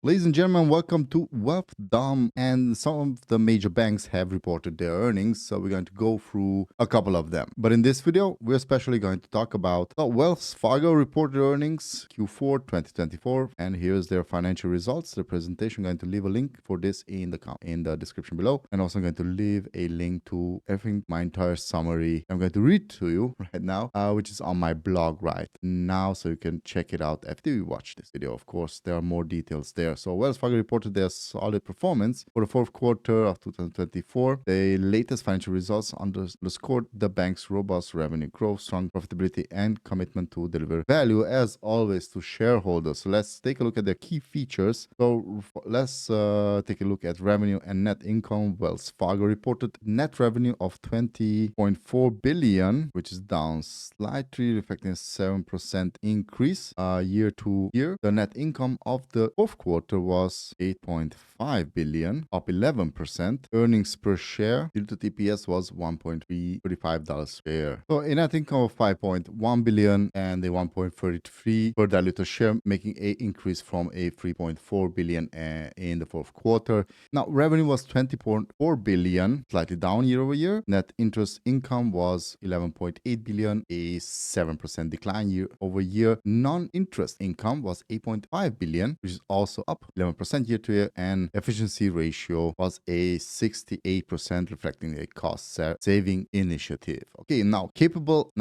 Ladies and gentlemen, welcome to Wealth Dom. And some of the major banks have reported their earnings, so we're going to go through a couple of them. But in this video, we're especially going to talk about Wells Fargo reported earnings Q4 2024, and here's their financial results. The presentation, I'm going to leave a link for this in the description below, and also I'm going to leave a link to everything, my entire summary. I'm going to read to you right now, which is on my blog right now, so you can check it out after you watch this video. Of course, there are more details there. So Wells Fargo reported their solid performance for the fourth quarter of 2024. The latest financial results underscored the bank's robust revenue growth, strong profitability, and commitment to deliver value, as always, to shareholders. So let's take a look at their key features. So let's take a look at revenue and net income. Wells Fargo reported net revenue of $20.4 billion, which is down slightly, reflecting a 7% increase year to year. The net income of the fourth quarter was $8.5 billion, up 11%. Earnings per share, diluted EPS was $1.35 per share. So a net income of $5.1 billion and a $1.33 per diluted share, making an increase from a $3.4 billion in the fourth quarter. Now, revenue was $20.4 billion, slightly down year over year. Net interest income was $11.8 billion, a 7% decline year over year. Non-interest income was $8.5 billion, which is also up 11% year to year, and efficiency ratio was a 68%, reflecting a cost-saving initiative. Okay, now capital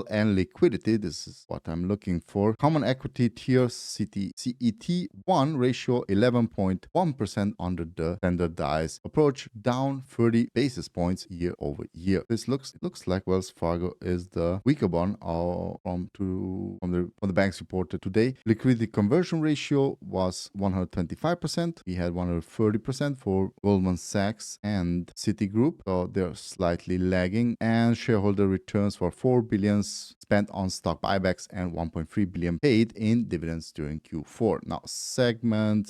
and liquidity. This is what I'm looking for. Common equity tier CET1 ratio 11.1% under the standardized approach, down 30 basis points year over year. This looks like Wells Fargo is the weaker one from the banks reported today. Liquidity conversion ratio was 125%. We had 130% for Goldman Sachs and Citigroup, so they're slightly lagging. And shareholder returns for $4 billion spent on stock buybacks and $1.3 billion paid in dividends during Q4. Now,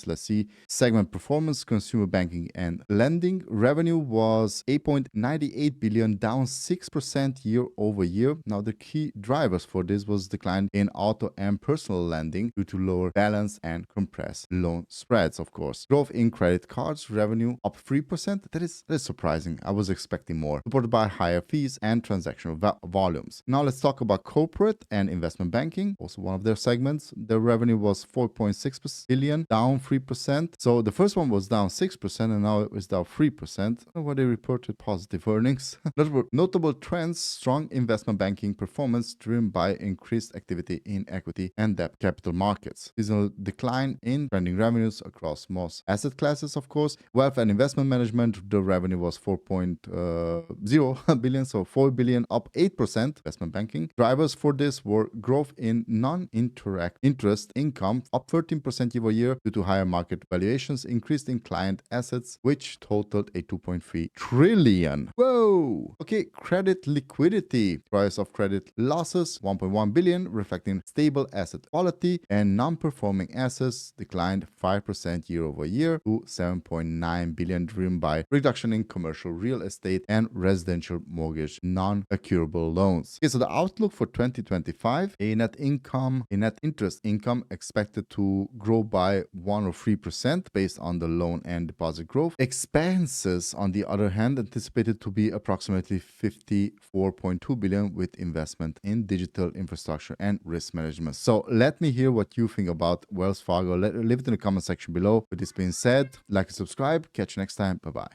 let's see. Segment performance, consumer banking and lending. Revenue was $8.98 billion, down 6% year over year. Now, the key drivers for this was decline in auto and personal lending due to lower balance and compressed loan spreads, of course. Growth in credit cards, revenue up 3%. That is surprising. I was expecting more, supported by higher fees and transactional volumes. Now, let's talk about corporate and investment banking, also one of their segments. The revenue was $4.6 billion, down 3%. So the first one was down 6%, and now it was down 3%. Where they reported positive earnings. Notable trends: strong investment banking performance driven by increased activity in equity and debt capital markets. Seasonal decline in trending revenues across most asset classes, of course. Wealth and investment management, the revenue was $4.0 billion, so $4 billion, up 8%. Investment banking drivers for this were growth in non-interest income, up 13% year over year due to higher market valuations, increased in client assets, which totaled a $2.3 trillion. Whoa! Okay, credit liquidity. Price of credit losses, $1.1 billion, reflecting stable asset quality, and non-performing assets declined 5% year over year to $7.9 billion, driven by reduction in commercial real estate and residential mortgage non-accruable loans. Okay, so the outlook for 2025, a net interest income expected to grow by 1 or 3% based on the loan and deposit growth. Expenses, on the other hand, anticipated to be approximately $54.2 billion, with investment in digital infrastructure and risk management. So let me hear what you think about Wells Fargo. Leave it in the comment section below. With this being said, like and subscribe. Catch you next time. Bye-bye.